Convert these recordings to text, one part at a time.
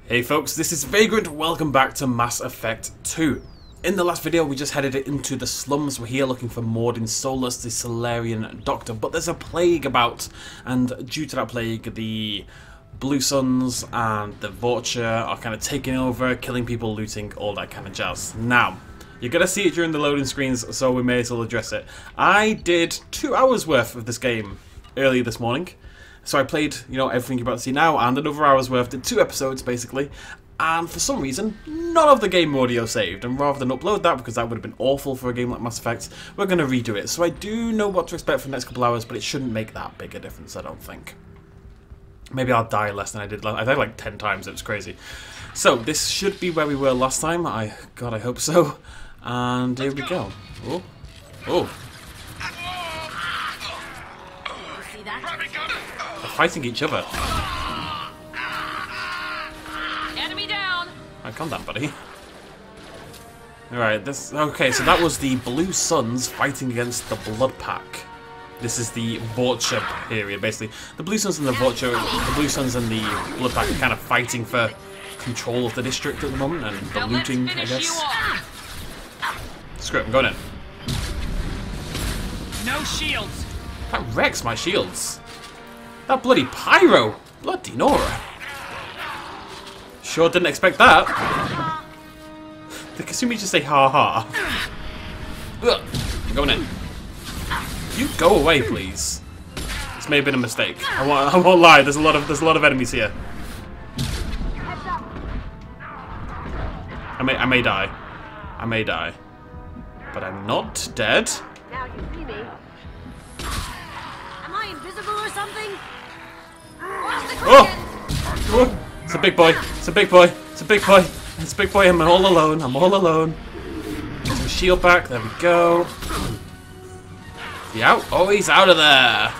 Hey folks, this is Vagrant. Welcome back to Mass Effect 2. In the last video we just headed into the slums. We're here looking for Mordin Solus, the Solarian doctor, but there's a plague about, and due to that plague the Blue Suns and the Vulture are kind of taking over, killing people, looting, all that kind of jazz. Now, you're going to see it during the loading screens, so we may as well address it. I did 2 hours worth of this game earlier this morning. So I played, everything you're about to see now, and another hour's worth, did 2 episodes basically, and for some reason, none of the game audio saved, and rather than upload that, because that would have been awful for a game like Mass Effect, we're going to redo it. So I do know what to expect for the next couple hours, but it shouldn't make that big a difference, I don't think. Maybe I'll die less than I did last. I died like 10 times, it was crazy. So, this should be where we were last time, God, I hope so. And here we go. Oh. Oh. They're fighting each other. Enemy down. Right, calm down, buddy. Alright, okay, so that was the Blue Suns fighting against the Blood Pack. This is the Vulture period, basically. The Blue Suns and the Vulture, the Blue Suns and the Blood Pack are kind of fighting for control of the district at the moment, and the looting, I guess. Screw it, I'm going in. No shields. That wrecks my shields. That bloody pyro! Bloody Nora. Sure didn't expect that. Did Kasumi just say ha ha? Ugh. I'm going in. You go away, please. This may have been a mistake. I won't lie. There's a lot of enemies here. I may die. I may die, but I'm not dead. Now you see me. Am I invisible or something? Oh! It's a big boy. It's a big boy. It's a big boy. It's a big boy. I'm all alone. I'm all alone. Get some shield back. There we go. Is he out? Oh, he's out of there.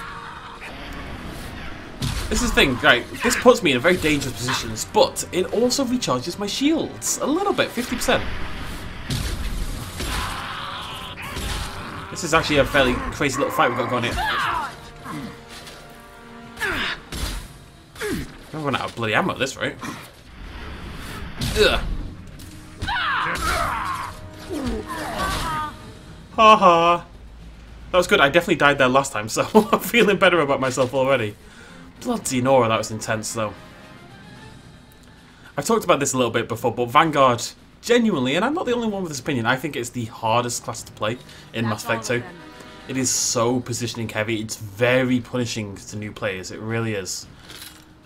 This is the thing, right? This puts me in very dangerous positions, but it also recharges my shields a little bit, 50%. This is actually a fairly crazy little fight we've got going here. I'm running out of bloody ammo at this rate. Ugh. Ha ha. That was good. I definitely died there last time, so I'm feeling better about myself already. Bloody Nora, that was intense though. I've talked about this a little bit before, but Vanguard, genuinely, and I'm not the only one with this opinion, I think it's the hardest class to play in Mass Effect 2. It is so positioning heavy. It's very punishing to new players. It really is.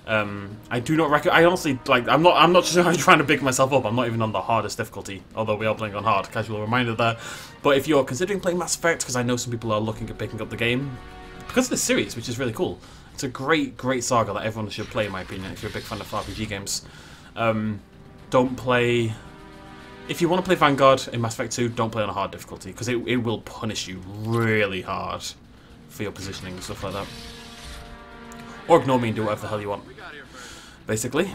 I do not recommend. I honestly I'm not just trying to big myself up. I'm not even on the hardest difficulty, although we are playing on hard. Casual reminder there. But if you're considering playing Mass Effect, because I know some people are looking at picking up the game because of this series, which is really cool. It's a great saga that everyone should play, in my opinion. If you're a big fan of RPG games, don't play. If you want to play Vanguard in Mass Effect 2, don't play on a hard difficulty, because it will punish you really hard for your positioning and stuff like that. Or ignore me and do whatever the hell you want. Basically.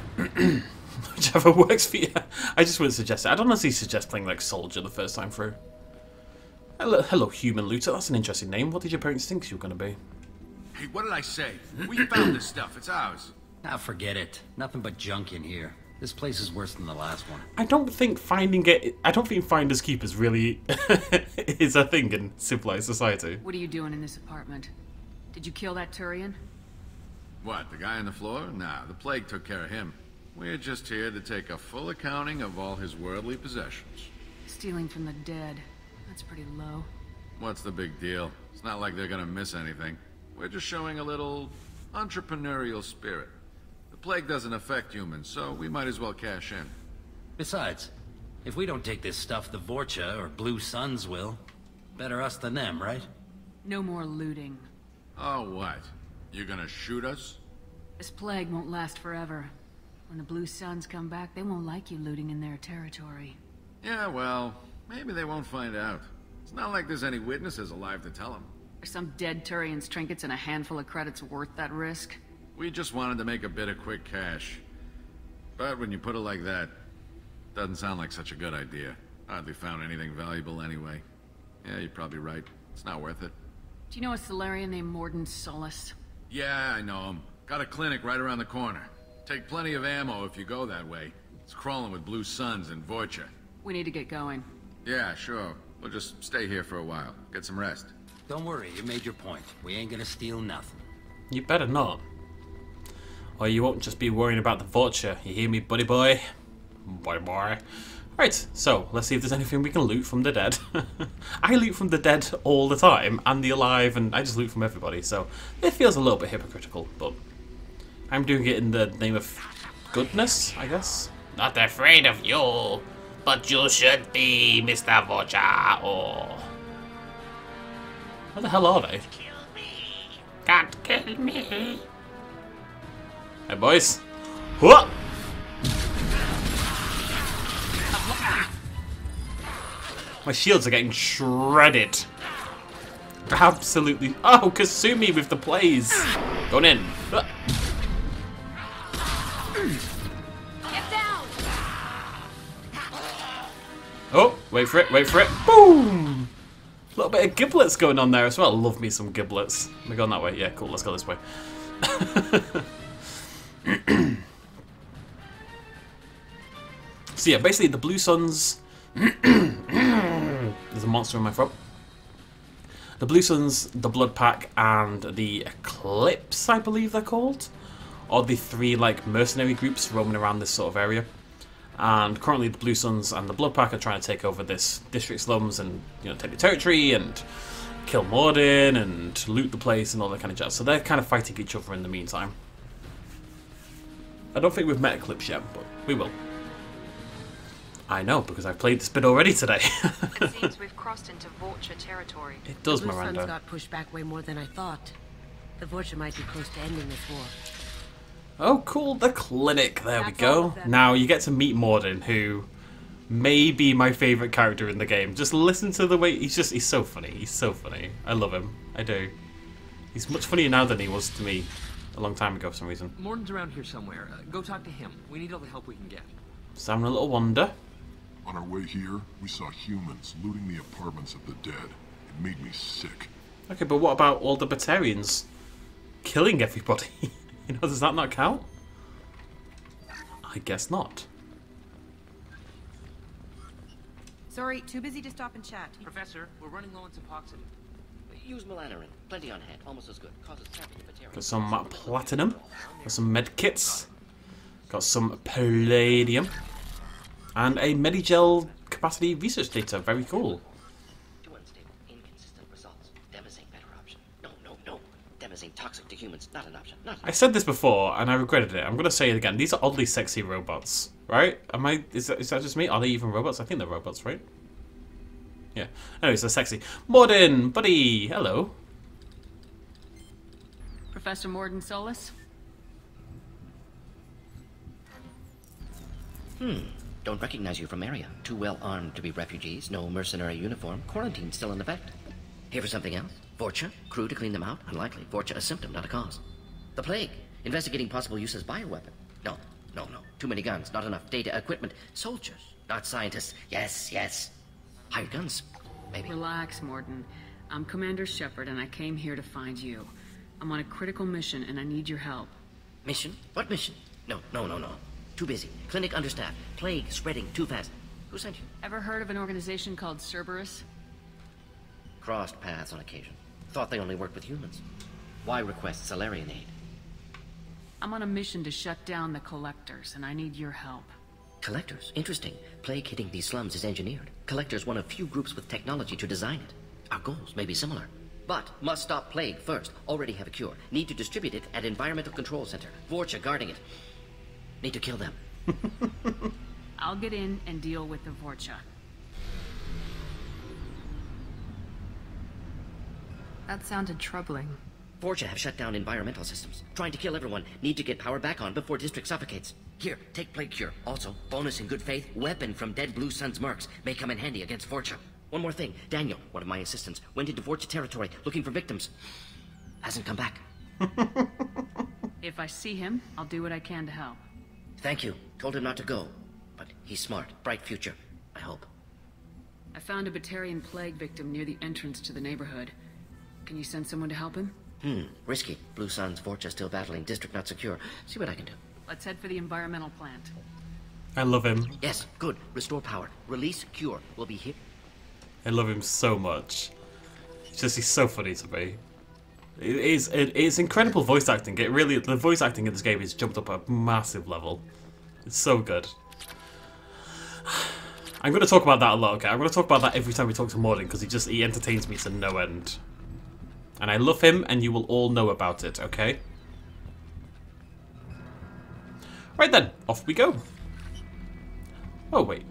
Whichever works for you. I just wouldn't suggest it. I'd honestly suggest playing like Soldier the first time through. Hello, Human Looter. That's an interesting name. What did your parents think you were going to be? Hey, what did I say? We found this stuff. It's ours. Ah, forget it. Nothing but junk in here. This place is worse than the last one. I don't think finders keepers really is a thing in civilized society. What are you doing in this apartment? Did you kill that Turian? What, the guy on the floor? Nah, the plague took care of him. We're just here to take a full accounting of all his worldly possessions. Stealing from the dead. That's pretty low. What's the big deal? It's not like they're gonna miss anything. We're just showing a little entrepreneurial spirit. The plague doesn't affect humans, so we might as well cash in. Besides, if we don't take this stuff, the Vulture or Blue Suns will. Better us than them, right? No more looting. Oh, what? You gonna shoot us? This plague won't last forever. When the Blue Suns come back, they won't like you looting in their territory. Yeah, well, maybe they won't find out. It's not like there's any witnesses alive to tell them. Are some dead Turian's trinkets and a handful of credits worth that risk? We just wanted to make a bit of quick cash. But when you put it like that, doesn't sound like such a good idea. Hardly found anything valuable anyway. Yeah, you're probably right. It's not worth it. Do you know a Solarian named Mordin Solus? Yeah, I know him. Got a clinic right around the corner. Take plenty of ammo if you go that way. It's crawling with blue suns and Vorcha. We need to get going. Yeah, sure. We'll just stay here for a while. Get some rest. Don't worry, you made your point. We ain't gonna steal nothing. You better not. Or you won't just be worrying about the Vorcha. You hear me, buddy boy? Buddy boy. Right, so let's see if there's anything we can loot from the dead. I loot from the dead all the time, and the alive, and I just loot from everybody, so it feels a little bit hypocritical, but I'm doing it in the name of goodness, I guess. Not afraid of you, but you should be, Mr. Vorcha. Oh. Where the hell are they? Can't kill me. Hey, boys. Whoa! My shields are getting shredded. Absolutely. Oh, Kasumi with the plays. Going in. Get down. Oh, wait for it, wait for it. Boom! A little bit of giblets going on there as well. Love me some giblets. We're going that way. Yeah, cool. Let's go this way. So yeah, basically the Blue Suns... There's a monster in my throat. The Blue Suns, the Blood Pack, and the Eclipse, I believe they're called, are the three like mercenary groups roaming around this sort of area. And currently the Blue Suns and the Blood Pack are trying to take over this district slums and, you know, take the territory and kill Morden and loot the place and all that kind of jazz. So they're kind of fighting each other in the meantime. I don't think we've met Eclipse yet, but we will. I know, because I've played this bit already today. It seems we've crossed into Vorcha territory. It does, The Blue Miranda. Suns got pushed back way more than I thought. The Vorcha might be close to ending this war. Oh, cool, the clinic. There we That's all go. of them. Now you get to meet Morden, who may be my favourite character in the game. Just listen to the way he's so funny. He's so funny. I love him. I do. He's much funnier now than he was to me a long time ago for some reason. Morton's around here somewhere. Go talk to him. We need all the help we can get. Just having a little wander. On our way here, we saw humans looting the apartments of the dead. It made me sick. Okay, but what about all the Batarians killing everybody? You know, does that not count? I guess not. Sorry, too busy to stop and chat. Professor, we're running low on Suboxone. Use melanorin. Plenty on hand. Almost as good. Causes tapping of material. Got some platinum. Got some med kits. Got some palladium. And a Medigel capacity research data. Very cool. Too unstable. Inconsistent results. Demazine better option. No. Demazine toxic to humans. Not an option. Not I said this before and I regretted it. I'm going to say it again. These are oddly sexy robots. Right? Is that just me? Are they even robots? I think they're robots, right? Yeah. Anyways, they're sexy. Morden, buddy. Hello. Professor Morden Solus? Don't recognize you from area. Too well armed to be refugees. No mercenary uniform. Quarantine still in effect. Here for something else? Vorcha? Crew to clean them out? Unlikely. Vorcha a symptom, not a cause. The plague. Investigating possible use as bioweapon. No. Too many guns. Not enough data, equipment. Soldiers, not scientists. Yes. Hired guns. Maybe. Relax, Morden. I'm Commander Shephard, and I came here to find you. I'm on a critical mission, and I need your help. Mission? What mission? No. Too busy. Clinic understaffed. Plague spreading too fast. Who sent you? Ever heard of an organization called Cerberus? Crossed paths on occasion. Thought they only worked with humans. Why request Salarian aid? I'm on a mission to shut down the Collectors, and I need your help. Collectors? Interesting. Plague hitting these slums is engineered. Collectors one of few groups with technology to design it. Our goals may be similar. But must stop plague first. Already have a cure. Need to distribute it at Environmental Control Center. Vorcha guarding it. Need to kill them. I'll get in and deal with the Vorcha. That sounded troubling. Vorcha have shut down environmental systems. Trying to kill everyone. Need to get power back on before district suffocates. Here, take plague cure. Also, bonus in good faith, weapon from dead Blue Sun's mercs. May come in handy against Vorcha. One more thing. Daniel, one of my assistants, went into Vorcha territory looking for victims. Hasn't come back. If I see him, I'll do what I can to help. Thank you. Told him not to go. But he's smart. Bright future. I hope. I found a Batarian plague victim near the entrance to the neighborhood. Can you send someone to help him? Risky. Blue Sun's Vorcha still battling. District not secure. See what I can do. Let's head for the environmental plant. I love him. Yes, good. Restore power. Release cure. We'll be here. I love him so much. He's so funny to me. It's incredible voice acting. The voice acting in this game has jumped up a massive level. It's so good. I'm going to talk about that a lot, okay? I'm going to talk about that every time we talk to Morden, because he entertains me to no end. And I love him, and you will all know about it, okay? Right then, off we go. Oh, wait.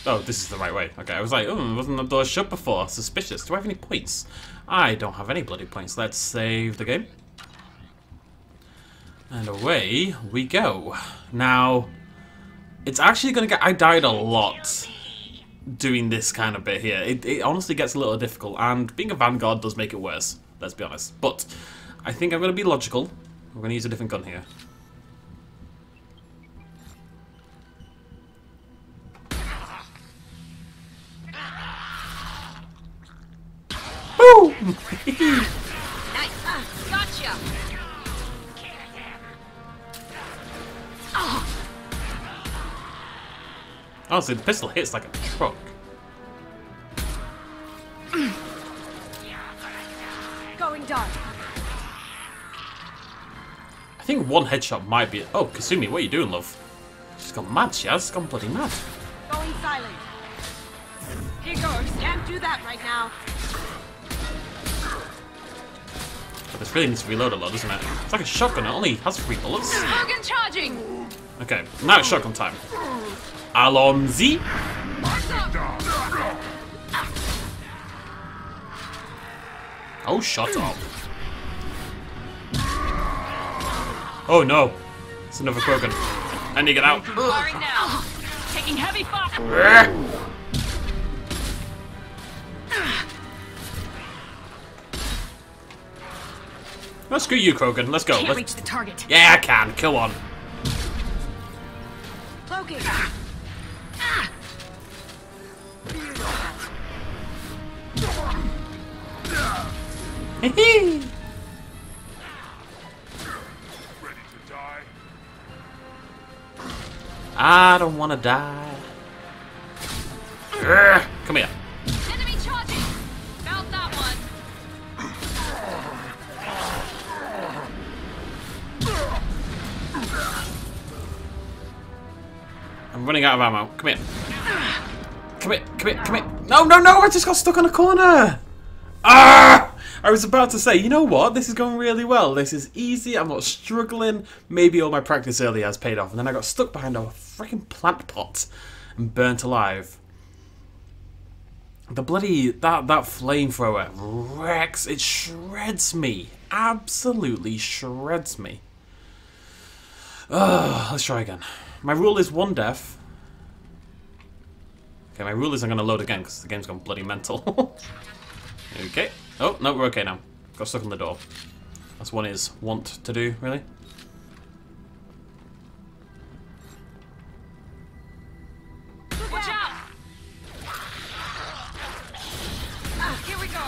Oh, this is the right way. Okay, I was like, oh, wasn't the door shut before? Suspicious. Do I have any points? I don't have any bloody points. Let's save the game. And away we go. Now, it's actually going to get... I died a lot doing this kind of bit here. It honestly gets a little difficult, and being a Vanguard does make it worse. Let's be honest. But I think I'm going to be logical. I'm going to use a different gun here. Nice. Gotcha. Honestly, the pistol hits like a truck. Going dark. I think one headshot might be... Oh, Kasumi, what are you doing, love? She's gone mad, she has. She's gone bloody mad. Going silent. Here goes. Can't do that right now. But this really needs to reload a lot, doesn't it? It's like a shotgun, it only has 3 bullets. Logan charging. Okay, now it's shotgun time. Allons-y! Oh, shut up. Oh no! It's another Krogan. I need to get out. Firing now. Taking heavy fire. Oh, screw you, Krogan. Let's go. Can't reach the target. Yeah, I can. Kill one. Cloaking. Hee I don't want to die. Come here. Enemy charging. Felt that one. I'm running out of ammo. Come here. Come here. Come here. Come here. No, no, no! I just got stuck on a corner. Ah! I was about to say, you know what? This is going really well. This is easy. I'm not struggling. Maybe all my practice earlier has paid off. And then I got stuck behind a freaking plant pot and burnt alive. The bloody... That flamethrower wrecks. It shreds me. Absolutely shreds me. Let's try again. My rule is 1 death. Okay, my rule is I'm going to load again because the game's gone bloody mental. Okay. Oh, no, we're okay now. Got stuck on the door. That's one is want to do, really. Watch out! Here we go.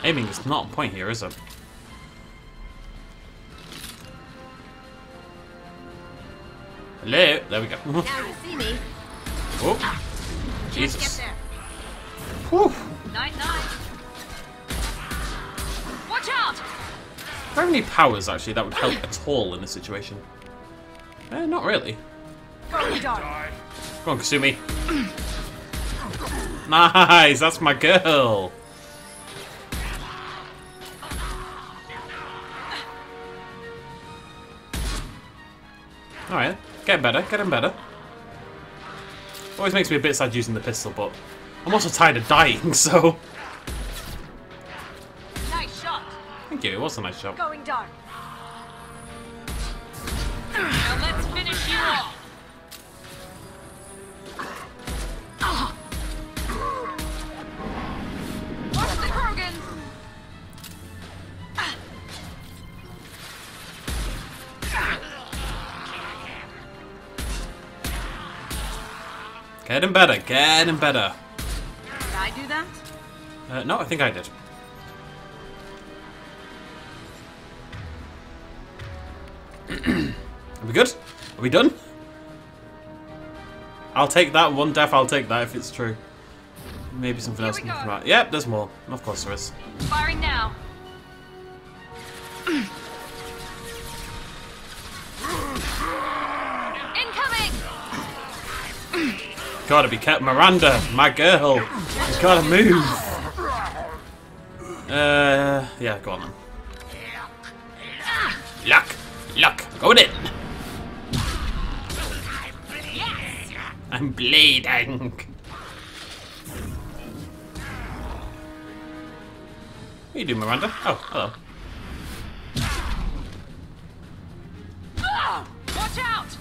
Aiming is not on point here, is it? Hello? There we go. Now you see me. Oh. Jesus. Get there. Whew. Night-night. Watch out! Do I have any powers, actually, that would help at all in this situation? Not really. Going dark. Go on, Kasumi. Nice! That's my girl! Alright, getting better, getting better. Always makes me a bit sad using the pistol, but I'm also tired of dying, so... Nice shot. Thank you, it was a nice shot. Going dark. Now let's finish you off. Watch the Krogan. Getting better, getting better. Did I do that? No, I think I did. Are we good? Are we done? I'll take that. One death, I'll take that if it's true. Maybe something else can come out. Yep, there's more. Of course there is. Firing now. Incoming! Gotta be kept. Miranda, my girl. You gotta move. Yeah, go on then. Luck, going in. I'm bleeding. What are you doing, Miranda? Oh, hello. Watch out!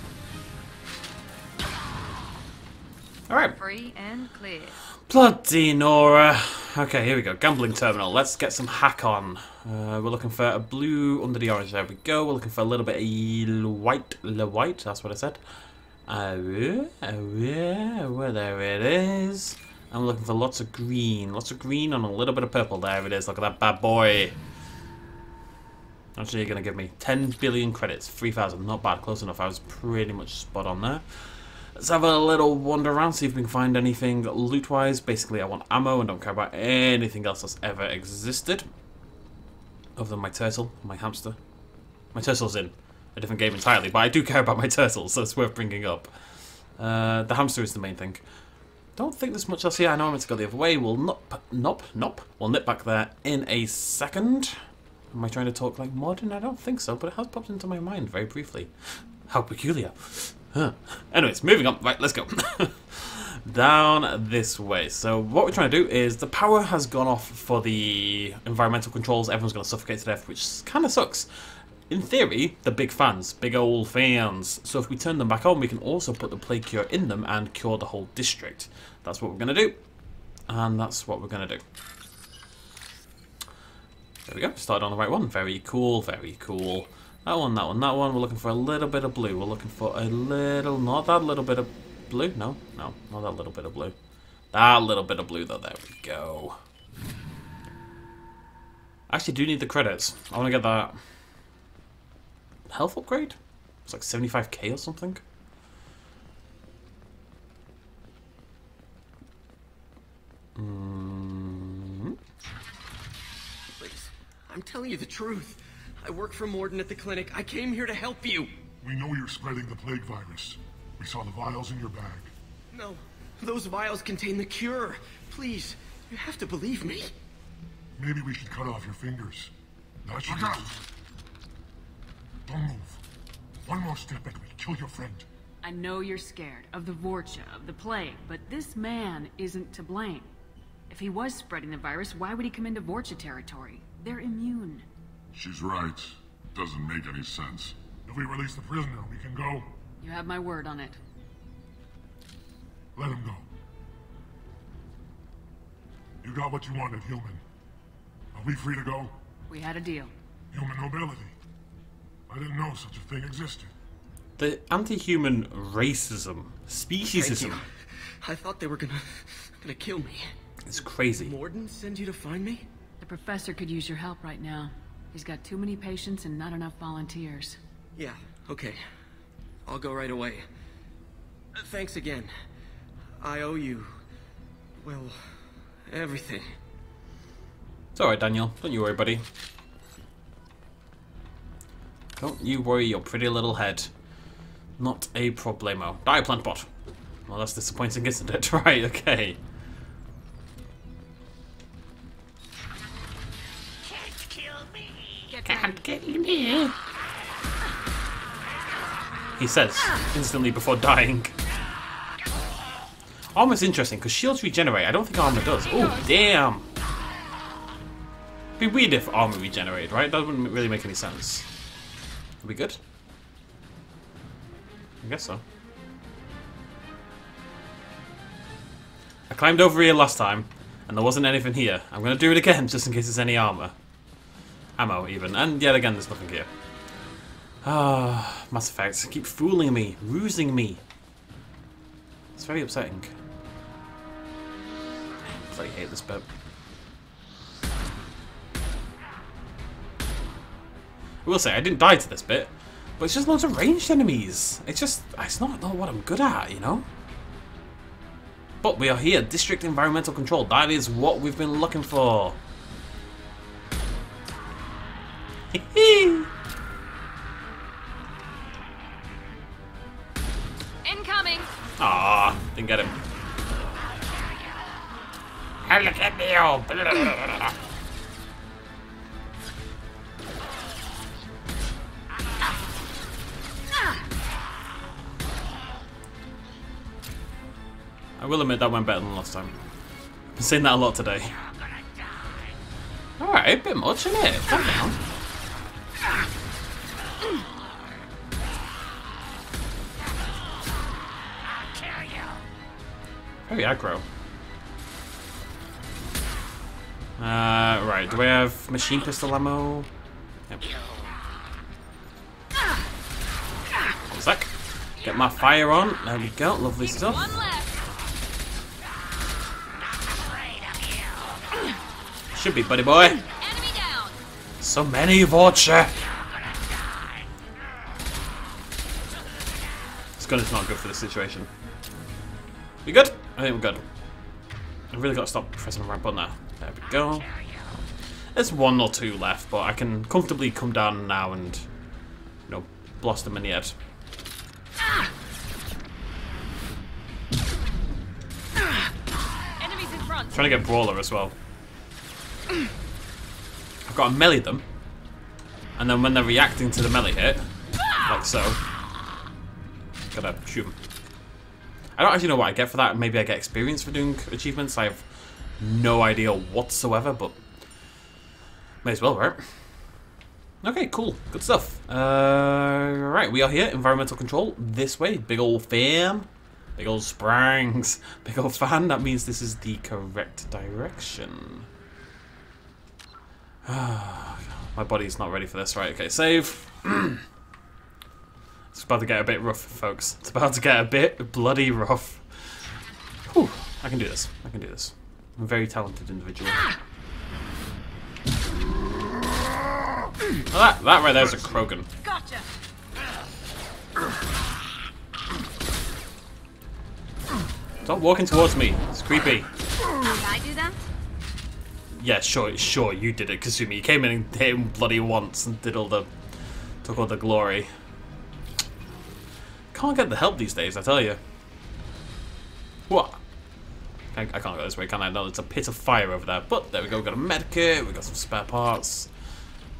Alright. Free and clear. Bloody Nora. Okay, here we go. Gambling terminal. Let's get some hack on. We're looking for a blue under the orange. There we go. We're looking for a little bit of white. That's what I said. Where there it is. I'm looking for lots of green. Lots of green and a little bit of purple. There it is. Look at that bad boy. Actually, you're going to give me 10 billion credits. 3,000. Not bad. Close enough. I was pretty much spot on there. Let's have a little wander around, see if we can find anything loot-wise. Basically, I want ammo and don't care about anything else that's ever existed. Other than my turtle, my hamster. My turtle's in a different game entirely, but I do care about my turtle, so it's worth bringing up. The hamster is the main thing. Don't think there's much else here. I know I'm meant to go the other way. We'll nop. We'll nip back there in a second. Am I trying to talk like modern? I don't think so, but it has popped into my mind very briefly. How peculiar. Huh. Anyways, moving on. Right, let's go. Down this way. So what we're trying to do is the power has gone off for the environmental controls. Everyone's going to suffocate to death, which kind of sucks. In theory, they're big fans. Big old fans. So if we turn them back on, we can also put the plague cure in them and cure the whole district. That's what we're going to do. And that's what we're going to do. There we go. Started on the right one. Very cool. Very cool. That one, that one, that one. We're looking for a little bit of blue. We're looking for a little... Not that little bit of blue. No, not that little bit of blue. That little bit of blue, though. There we go. Actually, do need the credits. I want to get that... health upgrade? It's like 75k or something. Please, I'm telling you the truth. I work for Morden at the clinic. I came here to help you. We know you're spreading the plague virus. We saw the vials in your bag. No, those vials contain the cure. Please, you have to believe me. Maybe we should cut off your fingers. Look out! Don't move. One more step and we'll kill your friend. I know you're scared of the Vorcha, of the plague, but this man isn't to blame. If he was spreading the virus, why would he come into Vorcha territory? They're immune. She's right. Doesn't make any sense. If we release the prisoner, we can go. You have my word on it. Let him go. You got what you wanted, human. Are we free to go? We had a deal. Human nobility. I didn't know such a thing existed. The anti-human racism, speciesism. Thank you. I thought they were gonna kill me. It's crazy. Did Morden send you to find me? The professor could use your help right now. He's got too many patients and not enough volunteers. Yeah, okay. I'll go right away. Thanks again. I owe you... well, everything. It's alright, Daniel. Don't you worry, buddy. Don't you worry your pretty little head. Not a problemo. Die, plant bot. Well, that's disappointing, isn't it? Right, okay. Can't kill me. He says, instantly before dying. Armor's interesting, because shields regenerate. I don't think armor does. Oh, damn. It'd be weird if armor regenerated, right? That wouldn't really make any sense. Are we good? I guess so. I climbed over here last time, and there wasn't anything here. I'm going to do it again, just in case there's any armor. Ammo, even. And yet again, there's nothing here. Ah, Mass Effect. Keep fooling me. Rusing me. It's very upsetting. I bloody hate this bit. I will say, I didn't die to this bit, but it's just loads of ranged enemies. It's not what I'm good at, you know? But we are here, District Environmental Control. That is what we've been looking for. Incoming! Ah, didn't get him. Look at me, oh. I will admit that went better than last time. I've been saying that a lot today. Alright, a bit much, isn't it? Calm down. Very aggro. Right, do I have machine pistol ammo? Yep. One sec. Get my fire on. There we go, lovely stuff. Should be, buddy boy. Enemy down. So many, Vorcha. This gun is not good for this situation. We good? I think we're good. I've really got to stop pressing the right button now. There we go. There's one or two left, but I can comfortably come down now and, you know, blast them in the head. Enemies in front. Trying to get Brawler as well. I've got to melee them, and then when they're reacting to the melee hit, like so, gotta shoot them. I don't actually know what I get for that. Maybe I get experience for doing achievements. I have no idea whatsoever, but may as well, right? Okay, cool. Good stuff. Right, we are here. Environmental control. This way. Big old fam. Big old sprangs. Big old fan. That means this is the correct direction. My body's not ready for this. Right, okay, save. It's about to get a bit rough, folks. It's about to get a bit bloody rough. Whew, I can do this. I can do this. I'm a very talented individual. Well, that right there's a Krogan. Gotcha. Stop walking towards me. It's creepy. Did I do that? Yeah, sure, you did it, Kasumi. You came in and hit him bloody once and did took all the glory. Can't get the help these days, I tell you. What? I can't go this way, can I? No, there's a pit of fire over there. But there we go, we got a medkit, we got some spare parts,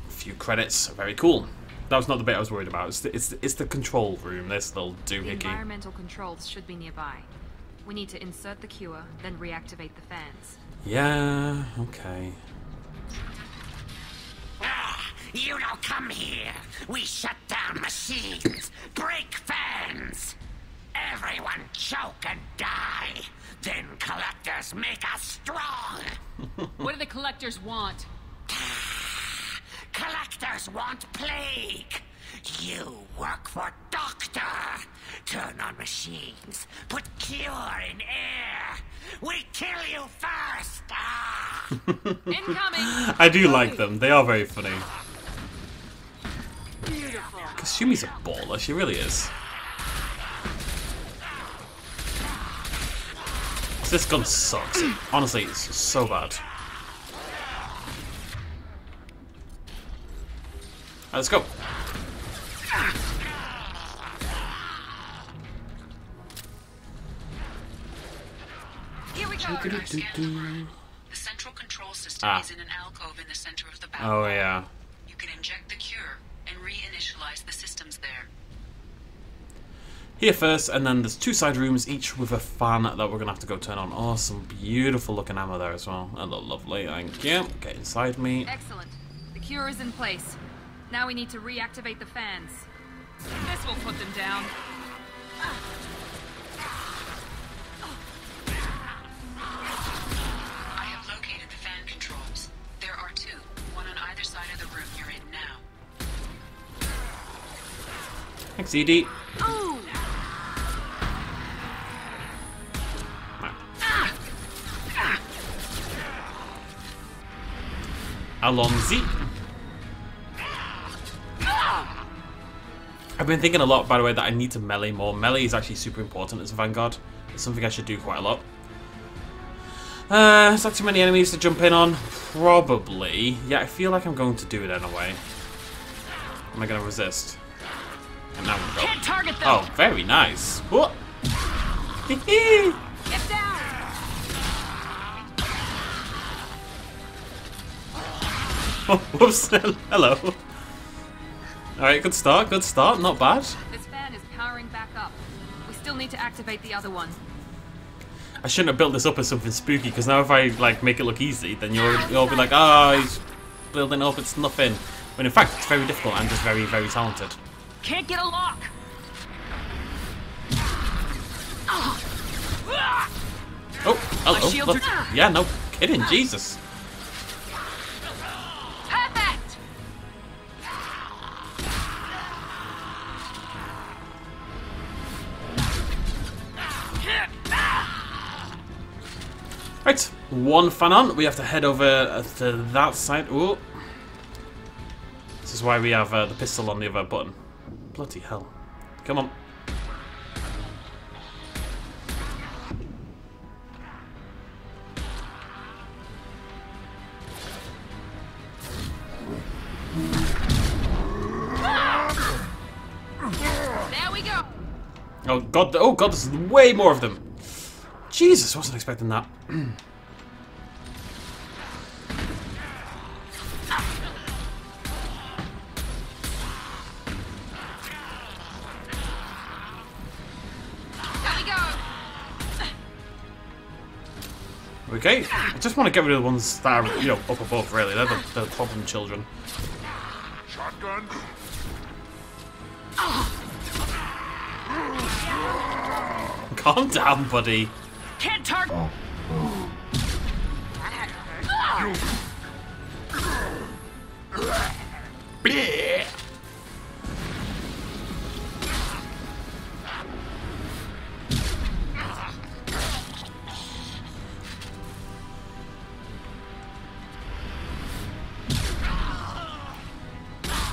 a few credits. Very cool. That was not the bit I was worried about. It's the control room, this little doohickey. The environmental controls should be nearby. We need to insert the cure, then reactivate the fans. Yeah, okay. You don't come here. We shut down machines, break fans. Everyone choke and die. Then collectors make us strong. What do the collectors want? Collectors want plague. You work for Doctor. Turn on machines. Put cure in air. We kill you first. Incoming. I do like them. They are very funny. Beautiful. Kasumi's a baller. She really is. This gun sucks. Honestly, it's so bad. Right, let's go. Here we go. The central control system is in an alcove in the center of the battle. Oh yeah. You can inject the cure and reinitialize the systems there. Here first, and then there's two side rooms, each with a fan that we're gonna have to go turn on. Oh, some beautiful looking ammo there as well. That look lovely. Thank you. Get inside me. Excellent. The cure is in place. Now we need to reactivate the fans. This will put them down. I have located the fan controls. There are two, one on either side of the room you're in now. Thanks, Edie. Ooh. Alonzi. I've been thinking a lot, by the way, that I need to melee more. Melee is actually super important as a Vanguard. It's something I should do quite a lot. Is that too many enemies to jump in on? Probably. Yeah, I feel like I'm going to do it anyway. Am I going to resist? And now we go. Can't target them. Oh, very nice. What? Get down. Oh, whoops. Hello. Alright, good start, not bad. This fan is powering back up. We still need to activate the other one. I shouldn't have built this up as something spooky, because now if I like make it look easy, then you'll be like, oh, he's building up, it's nothing. When in fact, it's very difficult and just very, very talented. Can't get a lock. Oh, hello. Look. Yeah, no kidding, Jesus. Perfect. Right, one fan on. We have to head over to that side. Ooh. This is why we have the pistol on the other button. Bloody hell. Come on. There we go. Oh god, there's way more of them. Jesus, wasn't expecting that. Okay, I just want to get rid of the ones that are, up above, really. They're the problem children. Shotgun. Calm down, buddy. Can't target. Bleh.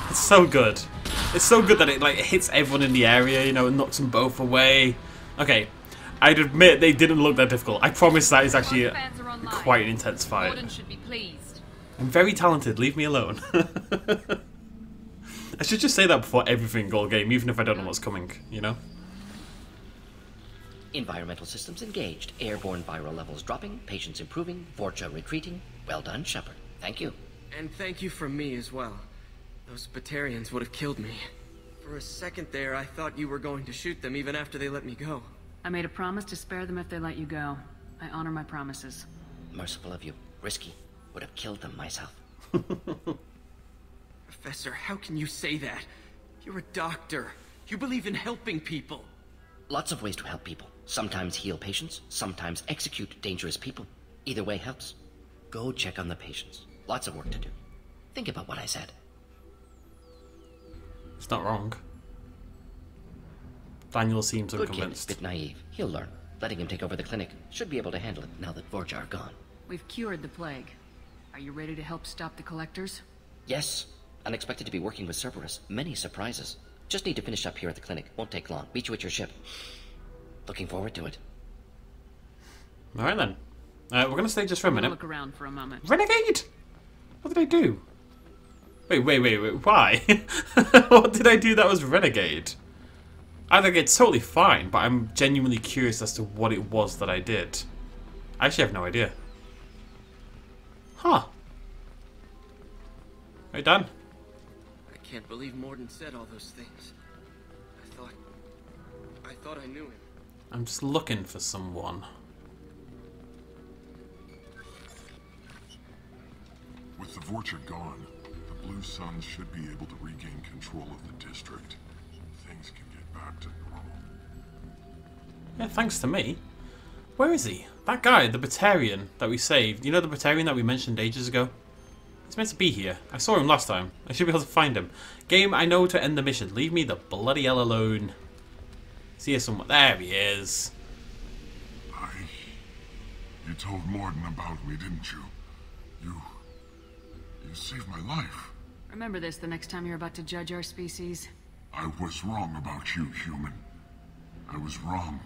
It's so good. It's so good that it hits everyone in the area, and knocks them both away. Okay, I'd admit they didn't look that difficult. I promise that is actually quite an intense fight. Gordon should be pleased. I'm very talented, leave me alone. I should just say that before every single game, even if I don't know what's coming, Environmental systems engaged. Airborne viral levels dropping. Patients improving. Vorcha retreating. Well done, Shephard. Thank you. And thank you from me as well. Those Batarians would have killed me. For a second there, I thought you were going to shoot them even after they let me go. I made a promise to spare them if they let you go. I honor my promises. Merciful of you. Risky. Would have killed them myself. Professor, how can you say that? You're a doctor. You believe in helping people. Lots of ways to help people. Sometimes heal patients, sometimes execute dangerous people. Either way helps. Go check on the patients. Lots of work to do. Think about what I said. It's not wrong. Daniel seems Good unconvinced. kid, bit naive. He'll learn. Letting him take over the clinic. Should be able to handle it now that Vorcha are gone. We've cured the plague. Are you ready to help stop the collectors? Yes. Unexpected to be working with Cerberus. Many surprises. Just need to finish up here at the clinic. Won't take long. Meet you at your ship. Looking forward to it. Alright then. We're going to stay just for a minute. Look around for a moment. Renegade! What did I do? Wait, why? What did I do that was Renegade? I think it's totally fine, but I'm genuinely curious as to what it was that I did. I actually have no idea. Huh. Hey, Dan. I can't believe Morden said all those things. I thought I knew him. I'm just looking for someone. With the Vorcha gone, the Blue Suns should be able to regain control of the district. Things can get back to normal. Yeah, thanks to me. Where is he? That guy, the Batarian that we saved. You know the Batarian that we mentioned ages ago? He's meant to be here. I saw him last time. I should be able to find him. Game, I know to end the mission. Leave me the bloody hell alone. Is he here somewhere? There he is. You told Morden about me, didn't you? You You saved my life. Remember this the next time you're about to judge our species. I was wrong about you, human. I was wrong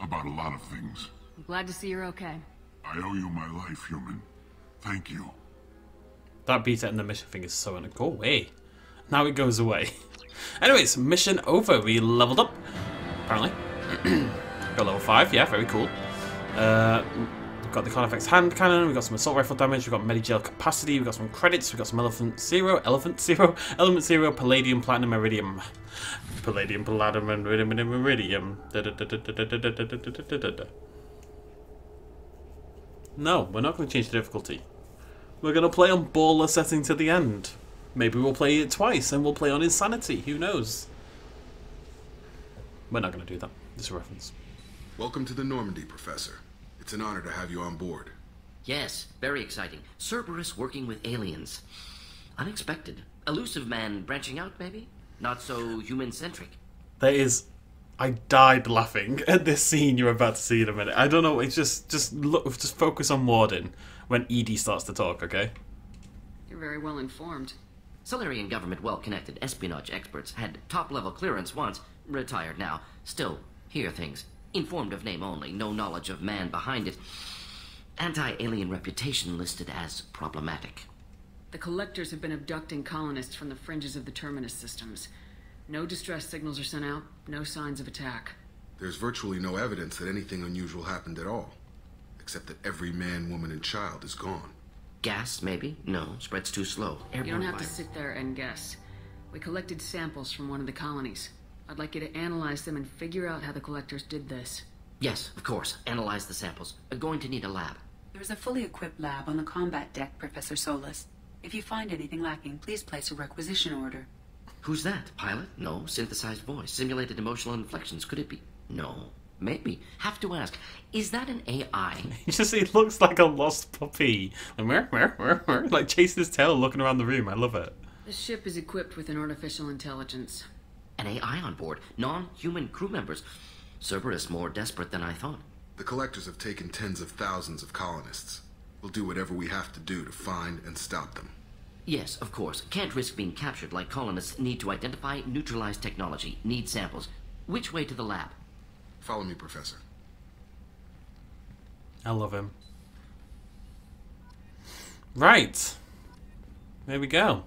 about a lot of things. I'm glad to see you're okay. I owe you my life, human. Thank you. That beta and the mission thing is so annoying. Go away. Now it goes away. Anyways, mission over. We leveled up, apparently. Got level 5, yeah, very cool. We've got the Carnifex hand cannon, we've got some assault rifle damage, we've got Medigel capacity, we've got some credits, we've got some element zero, palladium, platinum, iridium. Palladium, platinum, and iridium. No, we're not going to change the difficulty. We're going to play on baller setting to the end. Maybe we'll play it twice and we'll play on insanity, who knows? We're not going to do that. This is a reference. Welcome to the Normandy, Professor. It's an honor to have you on board. Yes, very exciting. Cerberus working with aliens. Unexpected. Elusive man branching out, maybe? Not so human-centric. There is... I died laughing at this scene you're about to see in a minute. I don't know, it's just look, just focus on Warden when Edie starts to talk, okay? You're very well informed. Solarian government well-connected espionage experts had top-level clearance once, retired now. Still, hear things. Informed of name only, no knowledge of man behind it. Anti-alien reputation listed as problematic. The Collectors have been abducting colonists from the fringes of the Terminus systems. No distress signals are sent out, no signs of attack. There's virtually no evidence that anything unusual happened at all. Except that every man, woman, and child is gone. Gas, maybe? No, spreads too slow. You don't have to sit there and guess. We collected samples from one of the colonies. I'd like you to analyze them and figure out how the Collectors did this. Yes, of course. Analyze the samples. Going to need a lab. There's a fully equipped lab on the combat deck, Professor Solis. If you find anything lacking, please place a requisition order. Who's that? Pilot? No. Synthesized voice. Simulated emotional inflections. Could it be? No. Maybe. Have to ask. Is that an AI? He looks like a lost puppy. Like chasing his tail, looking around the room. I love it. The ship is equipped with an artificial intelligence. An AI on board. Non-human crew members. Cerberus more desperate than I thought. The Collectors have taken tens of thousands of colonists. We'll do whatever we have to do to find and stop them. Yes, of course. Can't risk being captured like colonists need to identify, neutralize technology, need samples. Which way to the lab? Follow me, Professor. I love him. Right. There we go.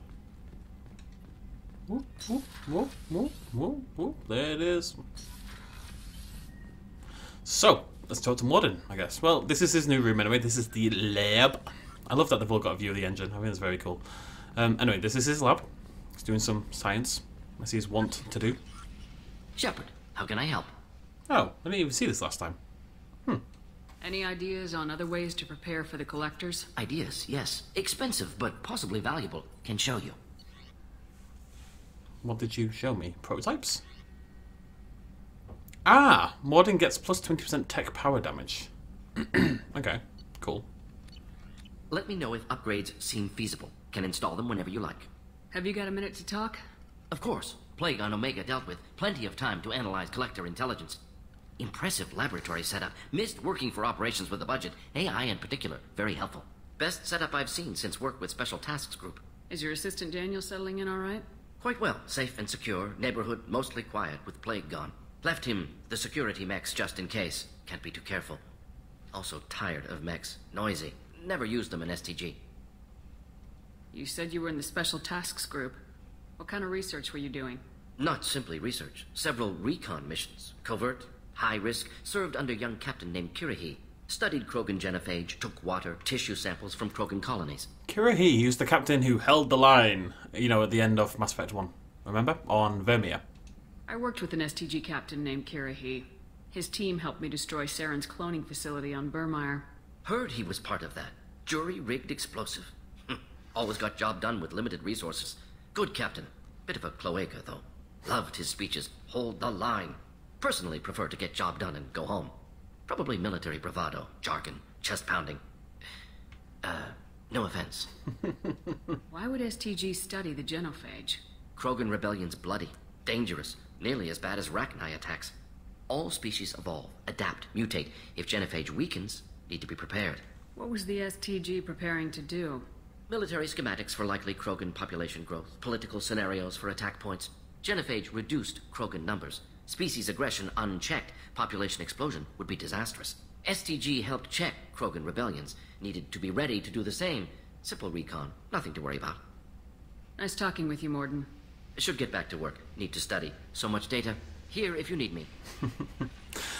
Whoop, whoop, whoop, whoop, whoop, whoop. There it is. So, let's talk to Morden, I guess. Well, this is his new room anyway. This is the lab. I love that they've all got a view of the engine. I think it's very cool. Anyway, this is his lab. He's doing some science, as he's wont to do. Shephard, how can I help? Oh, I didn't even see this last time. Any ideas on other ways to prepare for the Collectors? Ideas, yes. Expensive, but possibly valuable. Can show you. What did you show me? Prototypes? Ah! Morden gets plus 20% tech power damage. Okay, cool. Let me know if upgrades seem feasible. Can install them whenever you like. Have you got a minute to talk? Of course. Plague on Omega dealt with. Plenty of time to analyze Collector intelligence. Impressive laboratory setup. Missed working for operations with a budget. AI in particular. Very helpful. Best setup I've seen since work with Special Tasks Group. Is your assistant Daniel settling in all right? Quite well. Safe and secure. Neighborhood mostly quiet with Plague gone. Left him the security mechs just in case. Can't be too careful. Also tired of mechs. Noisy. Never used them in STG. You said you were in the Special Tasks Group. What kind of research were you doing? Not simply research. Several recon missions. Covert, high risk, served under a young captain named Kirahi. Studied Krogan genophage, took water, tissue samples from Krogan colonies. Kirahi, he was the captain who held the line, you know, at the end of Mass Effect 1. Remember? On Vermeer. I worked with an STG captain named Kirahi. His team helped me destroy Saren's cloning facility on Burmire. Heard he was part of that. Jury-rigged explosive. Always got job done with limited resources. Good captain. Bit of a cloaca, though. Loved his speeches. Hold the line. Personally prefer to get job done and go home. Probably military bravado, jargon, chest pounding. No offense. Why would STG study the genophage? Krogan rebellion's bloody, dangerous, nearly as bad as Rachni attacks. All species evolve, adapt, mutate. If genophage weakens, need to be prepared. What was the STG preparing to do? Military schematics for likely Krogan population growth. Political scenarios for attack points. Genophage reduced Krogan numbers. Species aggression unchecked. Population explosion would be disastrous. STG helped check Krogan rebellions. Needed to be ready to do the same. Simple recon. Nothing to worry about. Nice talking with you, Morden. Should get back to work. Need to study. So much data. Here if you need me.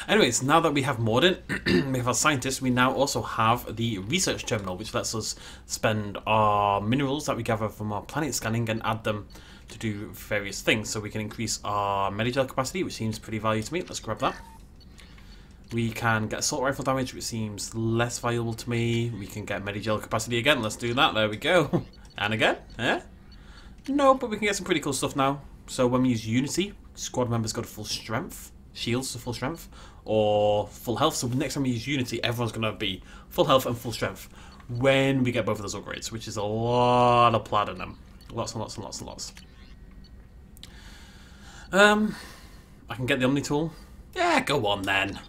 Anyways, now that we have Morden, we have our scientists, we now also have the research terminal, which lets us spend our minerals that we gather from our planet scanning and add them to do various things. So we can increase our Medigel capacity, which seems pretty valuable to me. Let's grab that. We can get assault rifle damage, which seems less valuable to me. We can get Medigel capacity again. Let's do that. There we go. And again. Eh? No, but we can get some pretty cool stuff now. So when we use Unity, squad members go to full strength. Shields to full strength. Or full health. So next time we use Unity, everyone's going to be full health and full strength when we get both of those upgrades, which is a lot of platinum. Lots and lots and lots and lots. I can get the Omni tool. Yeah, go on then.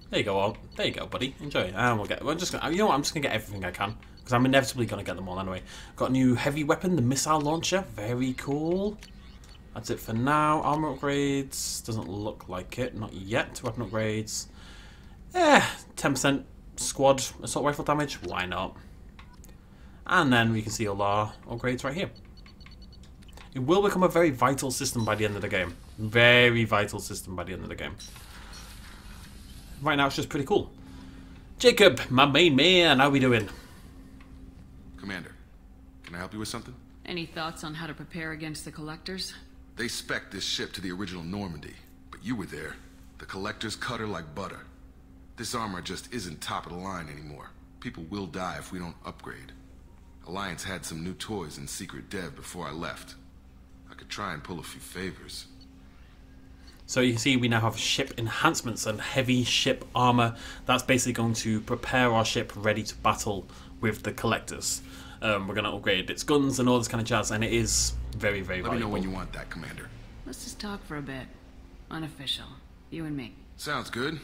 There you go, there you go, buddy. Enjoy it. And we're just gonna, you know what? I'm just gonna get everything I can because I'm inevitably gonna get them all anyway. Got a new heavy weapon, the missile launcher. Very cool. That's it for now. Armor upgrades doesn't look like it, not yet. Weapon upgrades. 10% squad assault rifle damage. Why not? And then we can see all our upgrades right here. It will become a very vital system by the end of the game. Very vital system by the end of the game. Right now it's just pretty cool. Jacob, my main man, how we doing? Commander, can I help you with something? Any thoughts on how to prepare against the Collectors? They spec'd this ship to the original Normandy, but you were there. The Collectors cut her like butter. This armor just isn't top of the line anymore. People will die if we don't upgrade. Alliance had some new toys in secret dev before I left. I could try and pull a few favors. So you can see we now have ship enhancements and heavy ship armor. That's basically going to prepare our ship ready to battle with the Collectors. We're going to upgrade its guns and all this kind of jazz, and it is very, very valuable. Let me know when you want that, Commander. Let's just talk for a bit. Unofficial. You and me. Sounds good.